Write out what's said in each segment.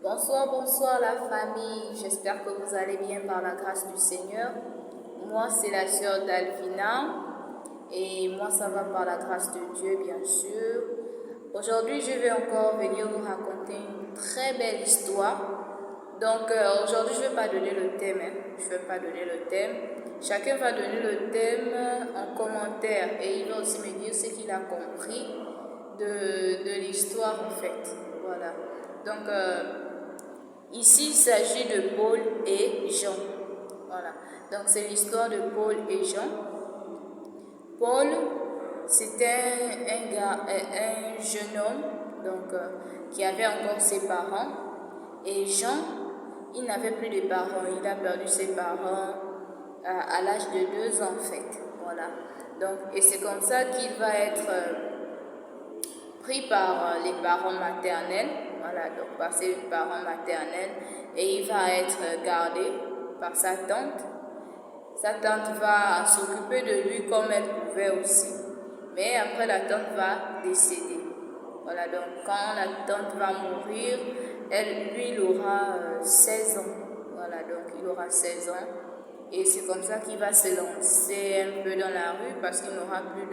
Bonsoir, bonsoir la famille. J'espère que vous allez bien par la grâce du Seigneur. Moi, c'est la sœur d'Alvina et moi, ça va par la grâce de Dieu, bien sûr. Aujourd'hui, je vais encore venir vous raconter une très belle histoire. Donc, aujourd'hui, je ne vais pas donner le thème. Je vais pas donner le thème. Chacun va donner le thème en commentaire et il va aussi me dire ce qu'il a compris de l'histoire en fait. Voilà. Donc, ici, il s'agit de Paul et Jean. Voilà. Donc, c'est l'histoire de Paul et Jean. Paul, c'était un jeune homme donc, qui avait encore ses parents. Et Jean, il n'avait plus de parents. Il a perdu ses parents à l'âge de 2 ans, en fait. Voilà. Donc, et c'est comme ça qu'il va être pris par les parents maternels, voilà, donc par ses parents maternels, et il va être gardé par sa tante. Sa tante va s'occuper de lui comme elle pouvait aussi, mais après la tante va décéder. Voilà, donc quand la tante va mourir, lui, il aura 16 ans. Voilà, donc il aura 16 ans. Et c'est comme ça qu'il va se lancer un peu dans la rue parce qu'il n'aura plus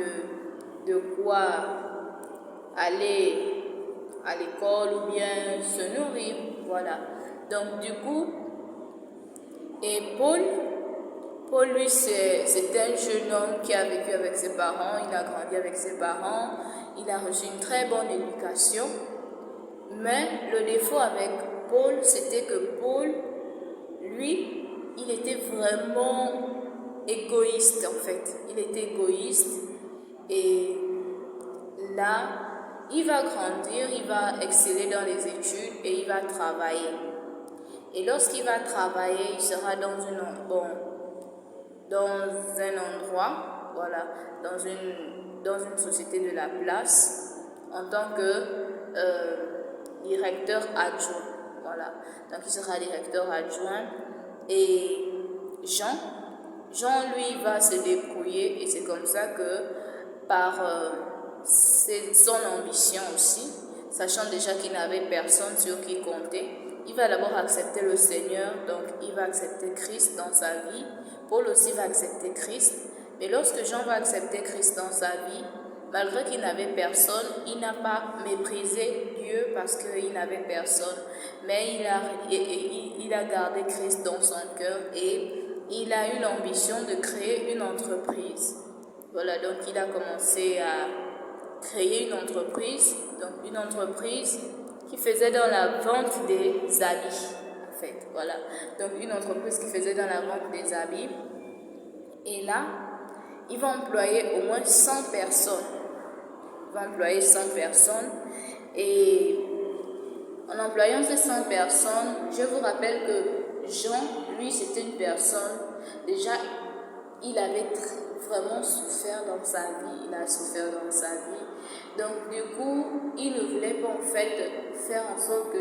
de quoi aller à l'école ou bien se nourrir, voilà. Donc du coup, et Paul lui c'est un jeune homme qui a vécu avec ses parents, il a grandi avec ses parents, il a reçu une très bonne éducation, mais le défaut avec Paul, c'était que Paul, lui, il était vraiment égoïste en fait, il était égoïste et là, il va grandir, il va exceller dans les études et il va travailler. Et lorsqu'il va travailler, il sera dans un endroit, voilà, dans une société de la place, en tant que directeur adjoint. Voilà. Donc il sera directeur adjoint. Et Jean lui va se débrouiller et c'est comme ça que par c'est son ambition aussi, sachant déjà qu'il n'avait personne sur qui compter. Il va d'abord accepter le Seigneur, donc il va accepter Christ dans sa vie. Paul aussi va accepter Christ. Mais lorsque Jean va accepter Christ dans sa vie, malgré qu'il n'avait personne, il n'a pas méprisé Dieu parce qu'il n'avait personne. Mais il a gardé Christ dans son cœur et il a eu l'ambition de créer une entreprise. Voilà, donc il a commencé à créer une entreprise qui faisait dans la vente des habits, en fait, voilà. Donc une entreprise qui faisait dans la vente des habits. Et là, il va employer au moins 100 personnes. Il va employer 100 personnes. Et en employant ces 100 personnes, je vous rappelle que Jean, lui, c'était une personne, déjà, il avait vraiment souffert dans sa vie, il a souffert dans sa vie. Donc du coup, il ne voulait pas en fait faire en sorte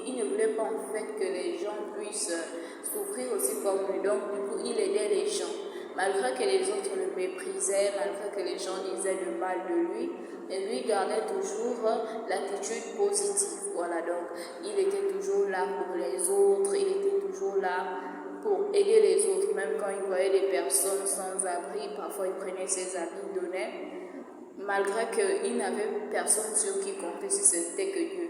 il ne voulait pas en fait que les gens puissent souffrir aussi comme lui. Donc du coup, il aidait les gens. Malgré que les autres le méprisaient, malgré que les gens disaient le mal de lui, mais lui gardait toujours l'attitude positive. Voilà, donc il était toujours là pour les autres, il était toujours là pour aider les autres, même quand il voyait des personnes sans abri, parfois il prenait ses habits, il donnait, malgré qu'il n'avait personne sur qui compter si ce n'était que Dieu.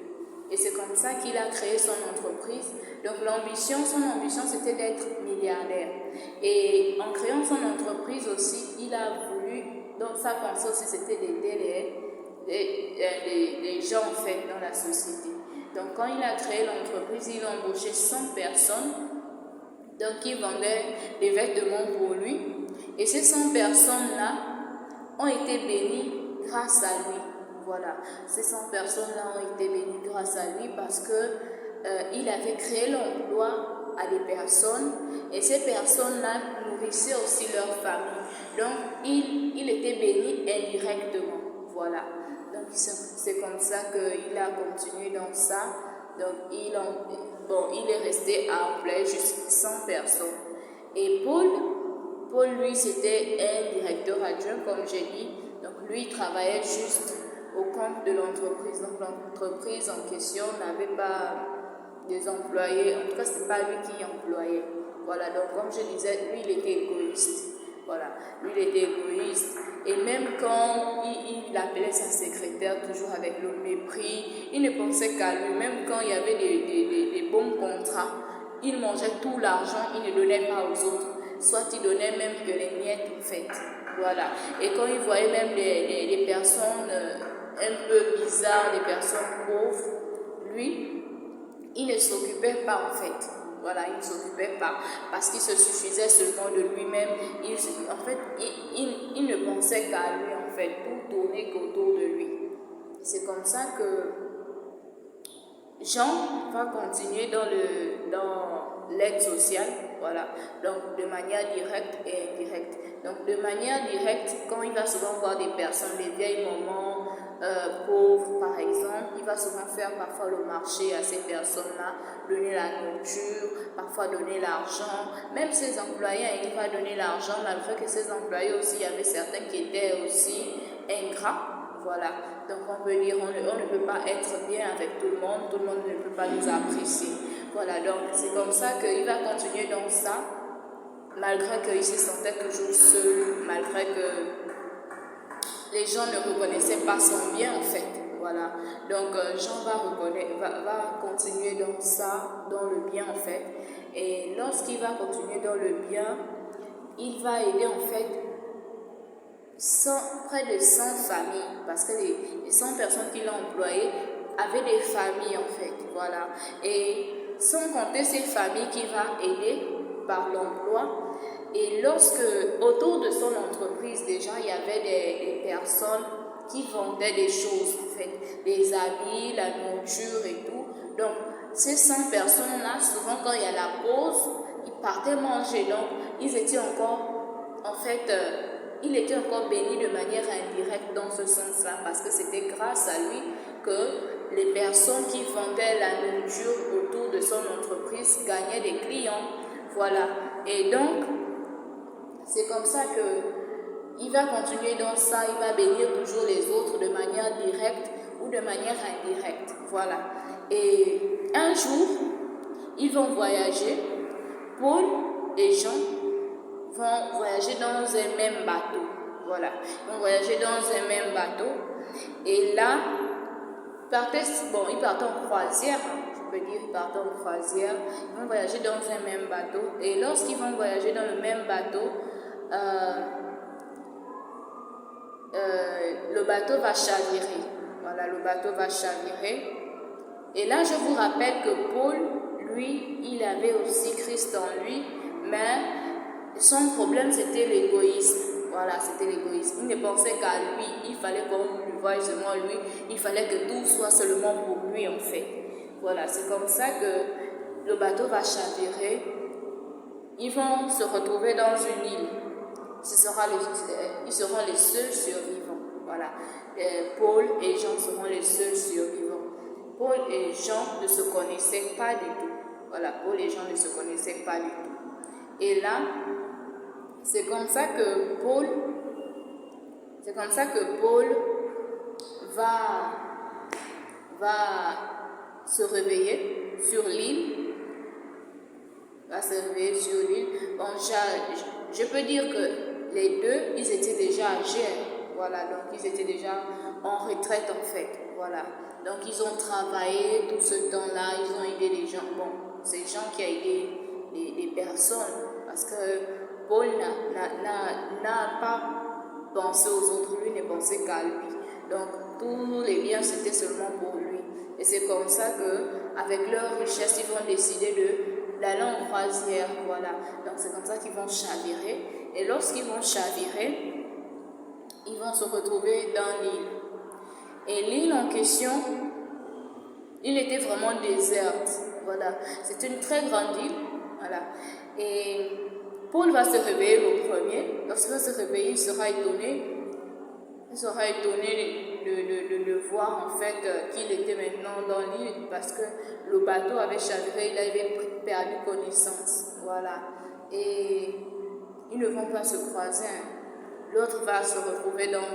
Et c'est comme ça qu'il a créé son entreprise. Donc son ambition c'était d'être milliardaire. Et en créant son entreprise aussi, il a voulu, donc sa pensée aussi c'était d'aider les gens en fait dans la société. Donc quand il a créé l'entreprise, il a embauché 100 personnes. Donc il vendait des vêtements pour lui. Et ces 100 personnes-là ont été bénies grâce à lui. Voilà, ces 100 personnes-là ont été bénies grâce à lui parce que il avait créé l'emploi à des personnes et ces personnes-là nourrissaient aussi leur famille. Donc il était béni indirectement. Voilà. Donc c'est comme ça qu'il a continué dans ça. Donc il est resté à employer juste 100 personnes. Et Paul lui c'était un directeur adjoint comme j'ai dit. Donc lui il travaillait juste au compte de l'entreprise. Donc l'entreprise en question n'avait pas des employés. En tout cas, ce n'est pas lui qui employait. Voilà, donc comme je disais, lui, il était égoïste. Voilà, lui, il était égoïste. Et même quand il appelait sa secrétaire, toujours avec le mépris, il ne pensait qu'à lui. Même quand il y avait des bons contrats, il mangeait tout l'argent, il ne donnait pas aux autres. Soit il donnait même que les miettes, en fait. Voilà. Et quand il voyait même des personnes un peu bizarres, des personnes pauvres, lui, il ne s'occupait pas, en fait. Voilà, il ne s'occupait pas parce qu'il se suffisait seulement de lui-même. Il ne pensait qu'à lui, en fait, tout tournait qu'autour de lui. C'est comme ça que Jean va continuer dans l'aide sociale, voilà, donc de manière directe et indirecte. Donc de manière directe, quand il va souvent voir des personnes, des vieilles mamans pauvres par exemple, il va souvent faire parfois le marché à ces personnes-là, donner la nourriture, parfois donner l'argent. Même ses employés, il va donner l'argent, malgré que ses employés aussi, il y avait certains qui étaient aussi ingrats. Voilà, donc on peut dire on ne peut pas être bien avec tout le monde ne peut pas nous apprécier. Voilà, donc c'est comme ça qu'il va continuer dans ça, malgré qu'il se sentait toujours seul, malgré que les gens ne reconnaissaient pas son bien en fait. Voilà, donc Jean va continuer dans ça, dans le bien en fait. Et lorsqu'il va continuer dans le bien, il va aider en fait près de 100 familles, parce que les 100 personnes qu'il a employées avaient des familles en fait, voilà. Et sans compter ces familles qu'il va aider par l'emploi. Et lorsque, autour de son entreprise, déjà, il y avait des personnes qui vendaient des choses en fait, des habits, la nourriture et tout. Donc, ces 100 personnes-là, souvent quand il y a la pause, ils partaient manger. Donc, ils étaient encore, en fait, il était encore béni de manière indirecte dans ce sens-là, parce que c'était grâce à lui que les personnes qui vendaient la nourriture autour de son entreprise gagnaient des clients. Voilà. Et donc, c'est comme ça qu'il va continuer dans ça, il va bénir toujours les autres de manière directe ou de manière indirecte. Voilà. Et un jour, ils vont voyager, Paul et Jean vont voyager dans un même bateau. Voilà. Ils vont voyager dans un même bateau. Et là, ils partent en croisière. Je peux dire, ils partent en croisière. Ils vont voyager dans un même bateau. Et lorsqu'ils vont voyager dans le même bateau, le bateau va chavirer. Voilà, le bateau va chavirer. Et là, je vous rappelle que Paul, lui, il avait aussi Christ en lui, mais son problème, c'était l'égoïsme. Voilà, c'était l'égoïsme. Il ne pensait qu'à lui. Il fallait qu'on lui voie seulement lui. Il fallait que tout soit seulement pour lui, en fait. Voilà, c'est comme ça que le bateau va chavirer. Ils vont se retrouver dans une île. Ils seront les seuls survivants. Voilà. Paul et Jean seront les seuls survivants. Paul et Jean ne se connaissaient pas du tout. Voilà, Paul et Jean ne se connaissaient pas du tout. Et là, c'est comme ça que Paul va se réveiller sur l'île. Bon, je peux dire que les deux, ils étaient déjà âgés. Voilà, donc ils étaient déjà en retraite en fait. Voilà. Donc ils ont travaillé tout ce temps-là, ils ont aidé les gens. Bon, c'est Jean qui a aidé des personnes parce que Paul n'a pas pensé aux autres, lui ne pensait qu'à lui. Donc tous les biens c'était seulement pour lui. Et c'est comme ça que avec leur richesse, ils vont décider d'aller en croisière. Voilà. Donc c'est comme ça qu'ils vont chavirer. Et lorsqu'ils vont chavirer, ils vont se retrouver dans l'île. Et l'île en question, l'île était vraiment déserte. Voilà. C'est une très grande île. Voilà. Et Paul va se réveiller le premier. Lorsqu'il va se réveiller, il sera étonné. Il sera étonné de voir en fait qu'il était maintenant dans l'île parce que le bateau avait chaviré, il avait perdu connaissance. Voilà. Et ils ne vont pas se croiser. L'autre va se retrouver dans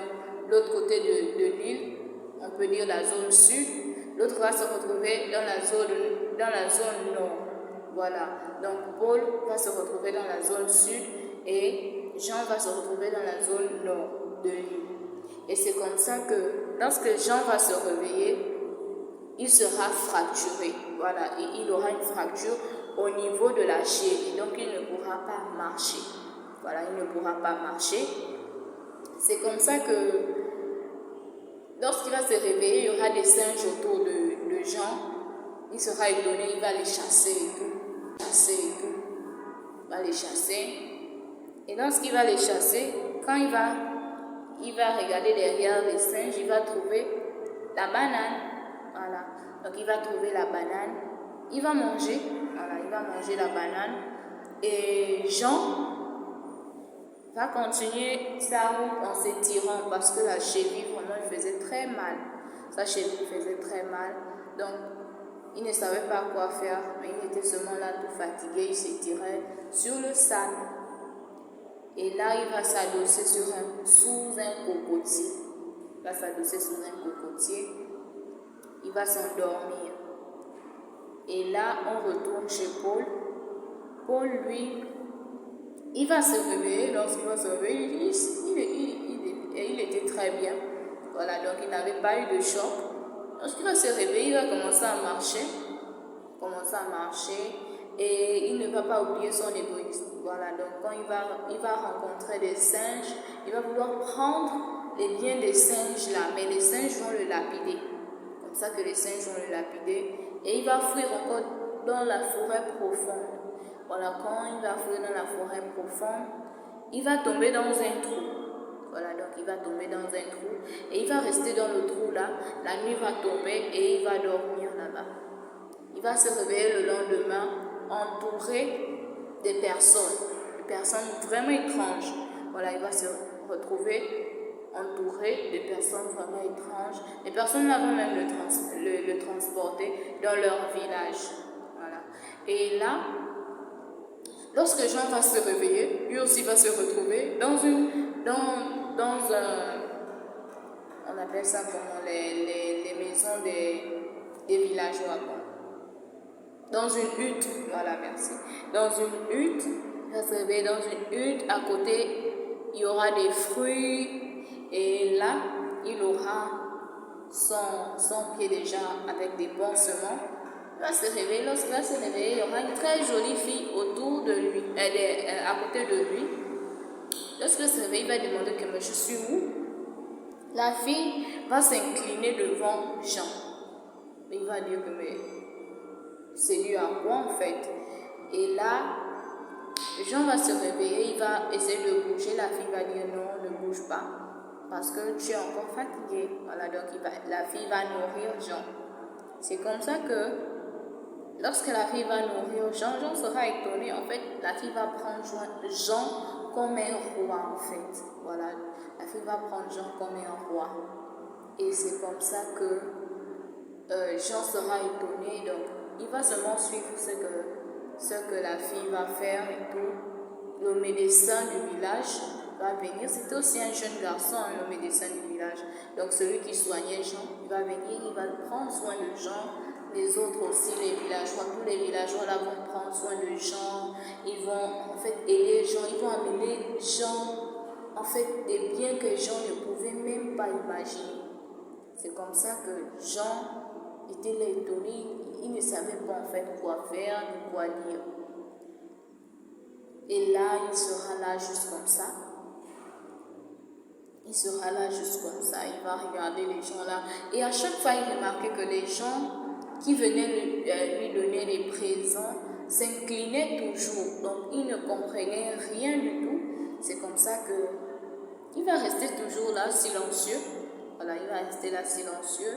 l'autre côté de l'île, on peut dire la zone sud. L'autre va se retrouver dans la zone dans la zone nord. Voilà, donc Paul va se retrouver dans la zone sud et Jean va se retrouver dans la zone nord de l'île. Et c'est comme ça que lorsque Jean va se réveiller, il sera fracturé. Voilà, et il aura une fracture au niveau de la cheville, donc il ne pourra pas marcher. Voilà, il ne pourra pas marcher. C'est comme ça que lorsqu'il va se réveiller, il y aura des singes autour de Jean. Il sera étonné, il va les chasser et tout. Il va les chasser. Et lorsqu'il va les chasser, quand il va regarder derrière les singes, il va trouver la banane. Voilà. Donc il va trouver la banane. Il va manger. Voilà, il va manger la banane. Et Jean va continuer sa route en s'étirant parce que la cheville vraiment lui faisait très mal. Sa cheville faisait très mal. Donc il ne savait pas quoi faire, mais il était seulement là tout fatigué. Il s'étirait sur le sable. Et là, il va s'adosser sous un cocotier. Il va s'adosser sous un cocotier. Il va s'endormir. Et là, on retourne chez Paul. Paul, lui, il va se réveiller. Lorsqu'il va se réveiller, il était très bien. Voilà, donc il n'avait pas eu de choc. Lorsqu'il va se réveiller, il va commencer à marcher. Et il ne va pas oublier son égoïsme. Voilà, donc quand il va rencontrer des singes, il va vouloir prendre les biens des singes là, mais les singes vont le lapider. Comme ça que les singes vont le lapider. Et il va fuir encore dans la forêt profonde. Voilà, quand il va fuir dans la forêt profonde, il va tomber dans un trou. Voilà, donc il va tomber dans un trou. Et il va rester dans le trou là. La nuit va tomber et il va dormir là-bas. Il va se réveiller le lendemain entouré des personnes vraiment étranges. Voilà, il va se retrouver entouré de personnes vraiment étranges. Les personnes là vont même le transporter dans leur village. Voilà. Et là, lorsque Jean va se réveiller, lui aussi va se retrouver dans un, on appelle ça comment, les maisons des villageois. Dans une hutte, voilà, merci. Dans une hutte, il va se réveiller dans une hutte. À côté, il y aura des fruits. Et là, il aura son pied déjà avec des bons sements. Il va se réveiller. Lorsqu'il va se réveiller, il y aura une très jolie fille autour de lui, à côté de lui. Lorsqu'il se réveille, il va demander que je suis où. La fille va s'incliner devant Jean. Il va dire que c'est dû à quoi en fait. Et là, Jean va se réveiller, il va essayer de bouger. La fille va dire non, ne bouge pas, parce que tu es encore fatigué. Voilà, donc la fille va nourrir Jean. C'est comme ça que lorsque la fille va nourrir Jean, Jean sera étonné. En fait, la fille va prendre Jean comme un roi en fait. Voilà, la fille va prendre Jean comme un roi. Et c'est comme ça que Jean sera étonné. Donc il va seulement suivre ce que la fille va faire et tout. Le médecin du village va venir. C'était aussi un jeune garçon, le médecin du village. Donc celui qui soignait Jean, il va venir, il va prendre soin de Jean. Les autres aussi, les villageois, tous les villageois là vont prendre soin de Jean. Ils vont en fait aider Jean, ils vont amener Jean, en fait, des biens que Jean ne pouvait même pas imaginer. C'est comme ça que Jean était là étonné, il ne savait pas en fait quoi faire, ni quoi dire. Et là, il sera là juste comme ça. Il sera là juste comme ça, il va regarder les gens là. Et à chaque fois, il remarquait que les gens qui venaient lui donner les présents s'inclinaient toujours. Donc, il ne comprenait rien du tout. C'est comme ça que il va rester toujours là, silencieux. Voilà, il va rester là, silencieux.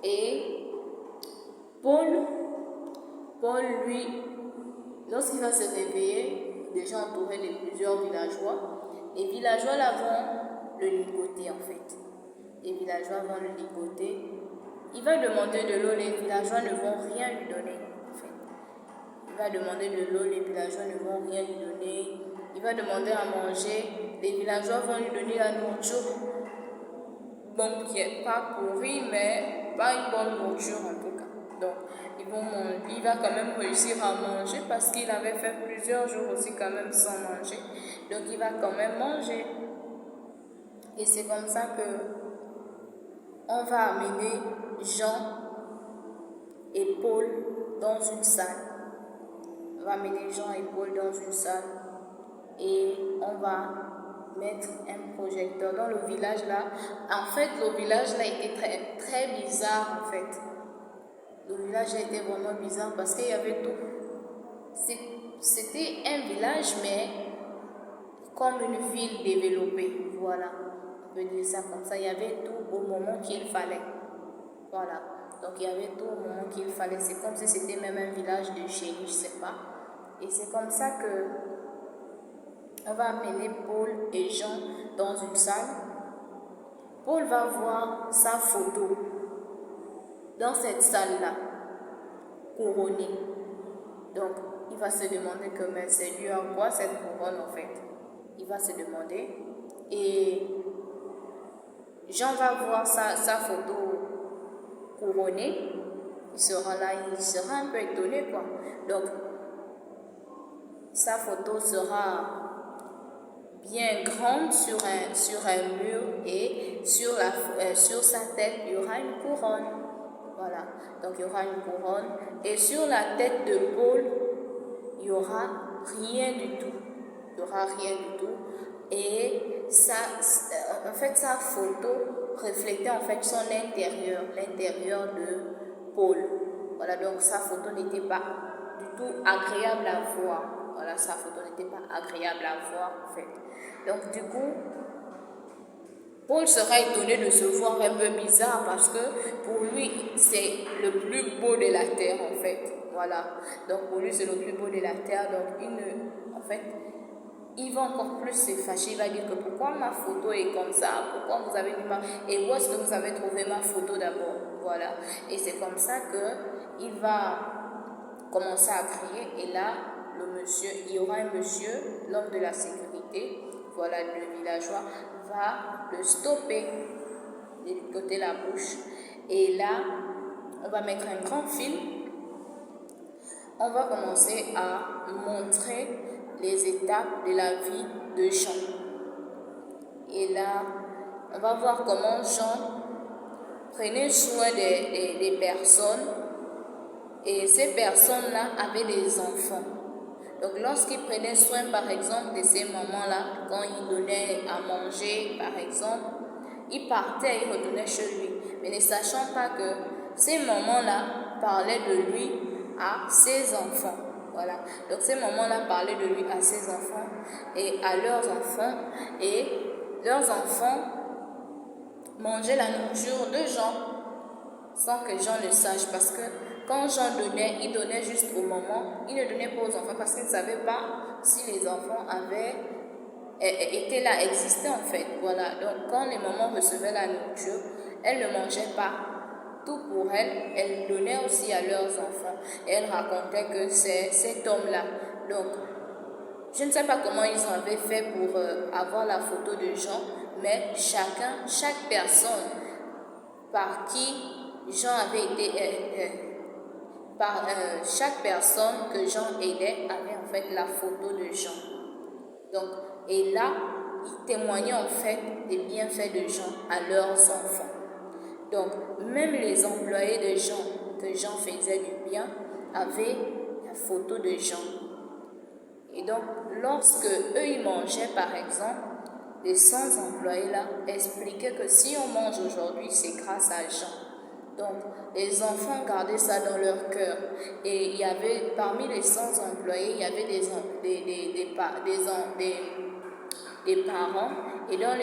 Et Paul, lui, lorsqu'il va se réveiller, déjà entouré de plusieurs villageois, les villageois là vont le ligoter en fait. Les villageois vont le ligoter. Il va demander de l'eau, les villageois ne vont rien lui donner en fait. Il va demander de l'eau, les villageois ne vont rien lui donner. Il va demander à manger, les villageois vont lui donner la nourriture. Bon, qui n'est pas pourrie, mais pas une bonne nourriture en tout cas. Donc, il va quand même réussir à manger parce qu'il avait fait plusieurs jours aussi quand même sans manger. Donc, il va quand même manger. Et c'est comme ça que on va amener Jean et Paul dans une salle. On va amener Jean et Paul dans une salle et on va mettre un projecteur dans le village là. En fait, le village là était très, très bizarre en fait. Le village a été vraiment bizarre parce qu'il y avait tout. C'était un village, mais comme une ville développée. Voilà, on peut dire ça comme ça. Il y avait tout au moment qu'il fallait. Voilà, donc il y avait tout au moment qu'il fallait. C'est comme si c'était même un village de génie, je ne sais pas. Et c'est comme ça que on va amener Paul et Jean dans une salle. Paul va voir sa photo dans cette salle-là, couronnée. Donc, il va se demander que mais c'est dû à quoi cette couronne en fait. Il va se demander. Et Jean va voir sa photo couronnée. Il sera là, il sera un peu étonné quoi. Donc, sa photo sera bien grande sur un mur et sur sa tête, il y aura une couronne. Voilà, donc il y aura une couronne. Et sur la tête de Paul, il n'y aura rien du tout. Il n'y aura rien du tout. Et en fait, sa photo reflétait en fait son intérieur, l'intérieur de Paul. Voilà, donc sa photo n'était pas du tout agréable à voir. Voilà, sa photo n'était pas agréable à voir en fait. Donc du coup, Paul sera étonné de se voir un peu bizarre parce que pour lui, c'est le plus beau de la terre en fait. Voilà, donc pour lui, c'est le plus beau de la terre. Donc il va encore plus se fâcher. Il va dire que pourquoi ma photo est comme ça? Pourquoi vous avez mis et où est-ce que vous avez trouvé ma photo d'abord? Voilà, et c'est comme ça qu'il va commencer à crier. Et là, il y aura un monsieur, l'homme de la sécurité, voilà, le villageois, va le stopper, de lui côté la bouche. Et là, on va mettre un grand film. On va commencer à montrer les étapes de la vie de Jean. Et là, on va voir comment Jean prenait soin des personnes. Et ces personnes-là avaient des enfants. Donc, lorsqu'il prenait soin, par exemple, de ces mamans-là, quand il donnait à manger, par exemple, il partait, il retournait chez lui. Mais ne sachant pas que ces mamans-là parlaient de lui à ses enfants. Voilà. Donc, ces mamans-là parlaient de lui à ses enfants et à leurs enfants. Et leurs enfants mangeaient la nourriture de Jean sans que Jean le sache, parce que quand Jean donnait, il donnait juste au moment, il ne donnait pas aux enfants parce qu'il ne savait pas si les enfants étaient là, existaient en fait. Voilà, donc quand les mamans recevaient la nourriture, elles ne mangeaient pas tout pour elles, elles donnaient aussi à leurs enfants. Et elles racontaient que c'est cet homme-là. Donc, je ne sais pas comment ils avaient fait pour avoir la photo de Jean, mais chaque personne par qui Jean avait été, chaque personne que Jean aidait avait en fait la photo de Jean. Donc, et là, ils témoignaient en fait des bienfaits de Jean à leurs enfants. Donc, même les employés de Jean, que Jean faisait du bien, avaient la photo de Jean. Et donc, lorsque eux, ils mangeaient, par exemple, les 100 employés là expliquaient que si on mange aujourd'hui, c'est grâce à Jean. Donc, les enfants gardaient ça dans leur cœur. Et il y avait, parmi les 100 employés, il y avait des parents. Et donc,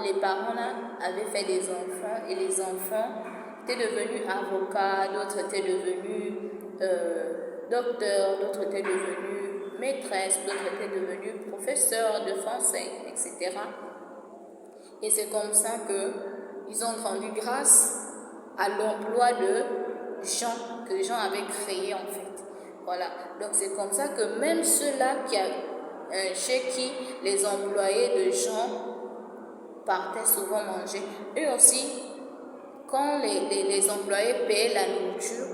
les parents là avaient fait des enfants. Et les enfants étaient devenus avocats, d'autres étaient devenus docteurs, d'autres étaient devenus maîtresses, d'autres étaient devenus professeurs de français, etc. Et c'est comme ça qu'ils ont grandi grâce à l'emploi de Jean, que Jean avait créé en fait. Voilà, donc c'est comme ça que même ceux-là chez qui les employés de Jean partaient souvent manger, eux aussi, quand les employés payaient la nourriture,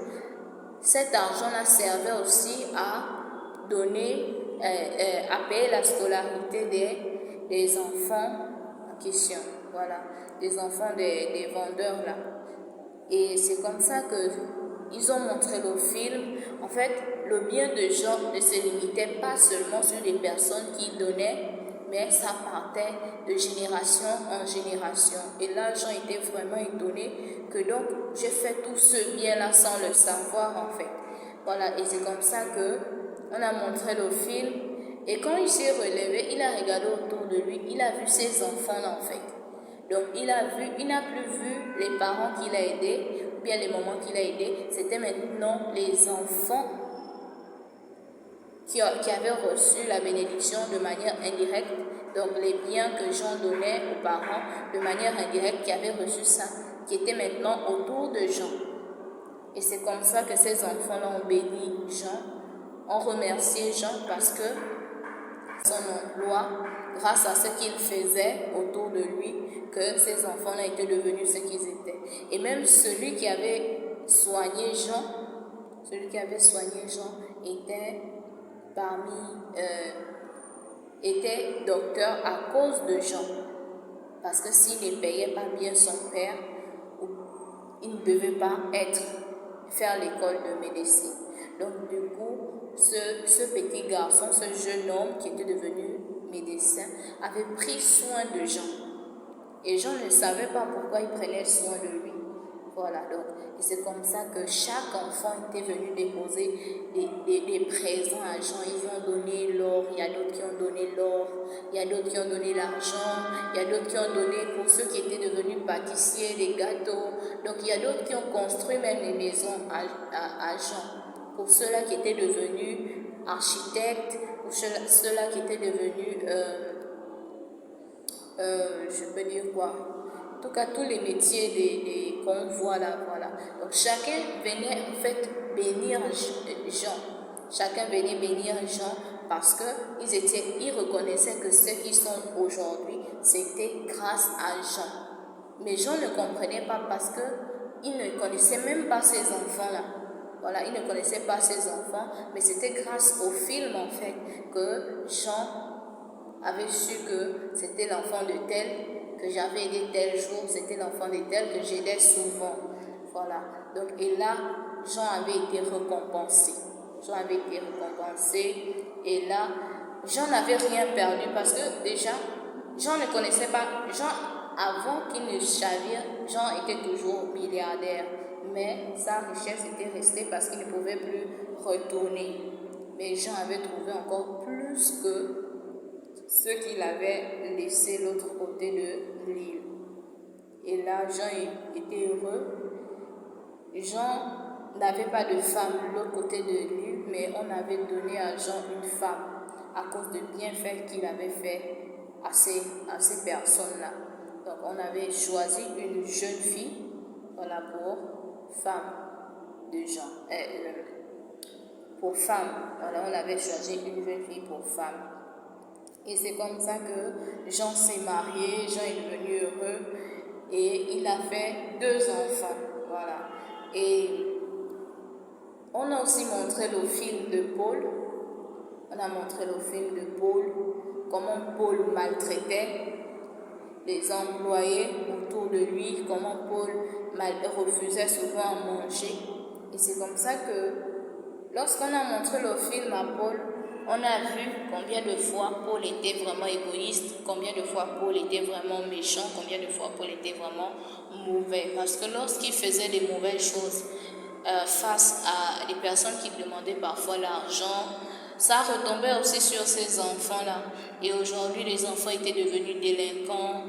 cet argent-là servait aussi à donner, à payer la scolarité des enfants en question. Voilà, des enfants des vendeurs là. Et c'est comme ça qu'ils ont montré le film. En fait, le bien de Jean ne se limitait pas seulement sur les personnes qui donnaient, mais ça partait de génération en génération. Et là, Jean était vraiment étonné que donc j'ai fait tout ce bien-là sans le savoir en fait. Voilà, et c'est comme ça qu'on a montré le film. Et quand il s'est relevé, il a regardé autour de lui, il a vu ses enfants là en fait. Donc il n'a plus vu les parents qu'il a aidés, ou bien les mamans qu'il a aidés, c'était maintenant les enfants qui avaient reçu la bénédiction de manière indirecte, donc les biens que Jean donnait aux parents de manière indirecte, qui avaient reçu ça, qui étaient maintenant autour de Jean. Et c'est comme ça que ces enfants-là ont béni Jean, ont remercié Jean parce que son emploi, grâce à ce qu'il faisait autour de lui, que ses enfants-là étaient devenus ce qu'ils étaient. Et même celui qui avait soigné Jean était docteur à cause de Jean. Parce que s'il ne payait pas bien son père, il ne devait pas faire l'école de médecine. Donc du coup, ce petit garçon, ce jeune homme qui était devenu médecin, avait pris soin de Jean. Et Jean ne savait pas pourquoi il prenait soin de lui. Voilà, donc, et c'est comme ça que chaque enfant était venu déposer des présents à Jean. Ils ont donné l'or, il y a d'autres qui ont donné l'or, il y a d'autres qui ont donné l'argent, il y a d'autres qui ont donné, pour ceux qui étaient devenus pâtissiers, des gâteaux. Donc il y a d'autres qui ont construit même des maisons à Jean. Pour ceux-là qui étaient devenus architectes, pour ceux-là qui étaient devenus, je peux dire quoi, en tout cas tous les métiers qu'on voit là, voilà. Donc chacun venait en fait bénir Jean. Chacun venait bénir Jean parce qu'ils reconnaissaient que ceux qui sont aujourd'hui, c'était grâce à Jean. Mais Jean ne comprenait pas parce qu'il ne connaissait même pas ses enfants-là. Voilà, il ne connaissait pas ses enfants, mais c'était grâce au film en fait que Jean avait su que c'était l'enfant de tel, que j'avais aidé tel jour, c'était l'enfant de tel que j'aidais souvent. Voilà, donc et là, Jean avait été récompensé. Et là, Jean n'avait rien perdu parce que déjà, Jean ne connaissait pas, Jean, avant qu'il ne chavire, Jean était toujours milliardaire. Mais sa richesse était restée parce qu'il ne pouvait plus retourner. Mais Jean avait trouvé encore plus que ce qu'il avait laissé l'autre côté de l'île. Et là, Jean était heureux. Jean n'avait pas de femme de l'autre côté de l'île, mais on avait donné à Jean une femme à cause de bienfaits qu'il avait fait à ces personnes-là. Donc, on avait choisi une jeune fille, voilà, pour femme de Jean. Pour femme, voilà, on avait choisi une jeune fille pour femme. Et c'est comme ça que Jean s'est marié, Jean est devenu heureux et il a fait 2 enfants. Voilà. Et on a aussi montré le film de Paul. Comment Paul maltraitait les employés autour de lui, comment Paul refusait souvent à manger. Et c'est comme ça que lorsqu'on a montré le film à Paul, on a vu combien de fois Paul était vraiment égoïste, combien de fois Paul était vraiment méchant, combien de fois Paul était vraiment mauvais. Parce que lorsqu'il faisait des mauvaises choses face à des personnes qui demandaient parfois l'argent, ça retombait aussi sur ces enfants-là. Et aujourd'hui, les enfants étaient devenus délinquants,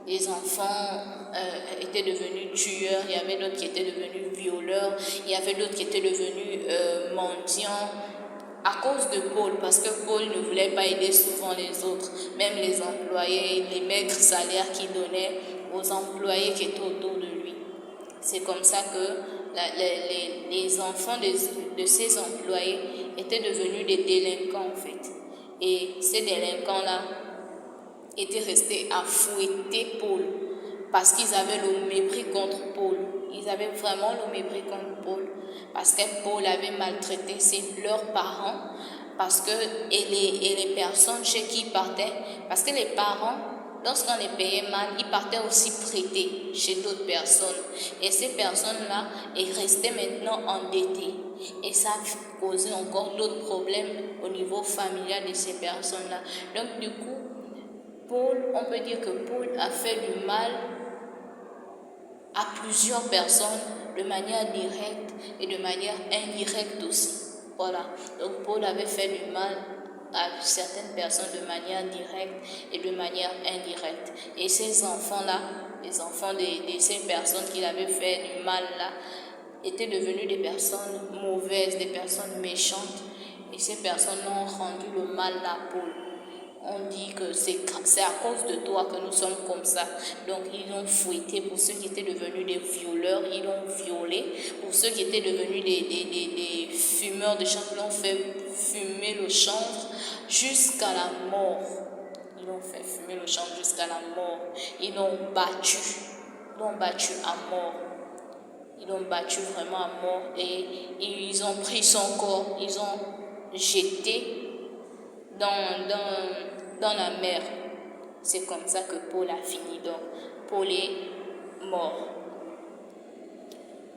les enfants étaient devenus tueurs, il y avait d'autres qui étaient devenus violeurs, il y avait d'autres qui étaient devenus mendiants. À cause de Paul, parce que Paul ne voulait pas aider souvent les autres, même les employés, les maigres salaires qu'il donnait aux employés qui étaient autour de lui. C'est comme ça que les enfants de ces employés étaient devenus des délinquants en fait. Et ces délinquants-là étaient restés à fouetter Paul parce qu'ils avaient le mépris contre Paul. Ils avaient vraiment le mépris contre Paul parce que Paul avait maltraité leurs parents parce que, et les personnes chez qui ils partaient, parce que les parents, lorsqu'on les payait mal, ils partaient aussi prêter chez d'autres personnes. Et ces personnes-là restaient maintenant endettées. Et ça causait encore d'autres problèmes au niveau familial de ces personnes-là. Donc du coup, on peut dire que Paul a fait du mal à plusieurs personnes de manière directe et de manière indirecte aussi. Voilà. Donc Paul avait fait du mal à certaines personnes de manière directe et de manière indirecte. Et ces enfants-là, les enfants de ces personnes qu'il avait fait du mal là, étaient devenus des personnes mauvaises, des personnes méchantes. Et ces personnes ont rendu le mal à Paul. On dit que c'est à cause de toi que nous sommes comme ça. Donc ils l'ont fouetté. Pour ceux qui étaient devenus des violeurs, ils l'ont violé. Pour ceux qui étaient devenus des fumeurs de chanvre, ils l'ont fait fumer le chanvre jusqu'à la mort. Ils l'ont fait fumer le chanvre jusqu'à la mort. Ils l'ont battu. Ils l'ont battu à mort. Ils l'ont battu vraiment à mort. Et ils ont pris son corps. Ils ont jeté dans la mer. C'est comme ça que Paul a fini. Donc, Paul est mort.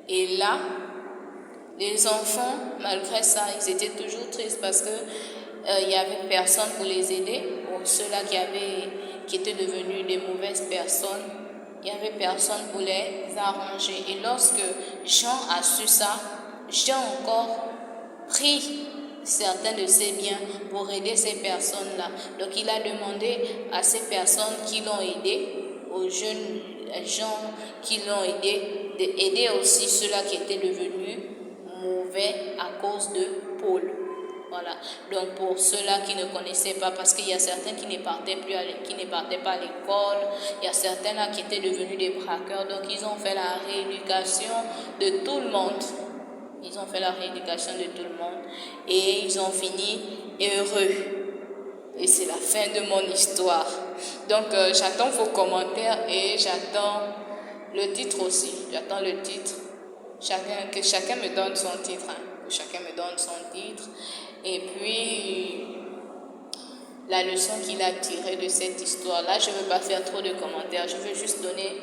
Et là, les enfants, malgré ça, ils étaient toujours tristes parce que il n'y avait personne pour les aider. Pour ceux-là qui étaient devenus des mauvaises personnes, il n'y avait personne pour les arranger. Et lorsque Jean a su ça, Jean encore pris certains de ses biens pour aider ces personnes-là. Donc il a demandé à ces personnes qui l'ont aidé, aux jeunes gens qui l'ont aidé, d'aider aussi ceux-là qui étaient devenus mauvais à cause de Paul. Voilà. Donc pour ceux-là qui ne connaissaient pas, parce qu'il y a certains qui ne partaient pas à l'école, il y a certains là qui étaient devenus des braqueurs, donc ils ont fait la rééducation de tout le monde. Ils ont fait la rééducation de tout le monde et ils ont fini heureux. Et c'est la fin de mon histoire. Donc j'attends vos commentaires et j'attends le titre aussi. J'attends le titre. Que chacun me donne son titre. Que chacun me donne son titre. Et puis la leçon qu'il a tirée de cette histoire-là, je ne veux pas faire trop de commentaires. Je veux juste donner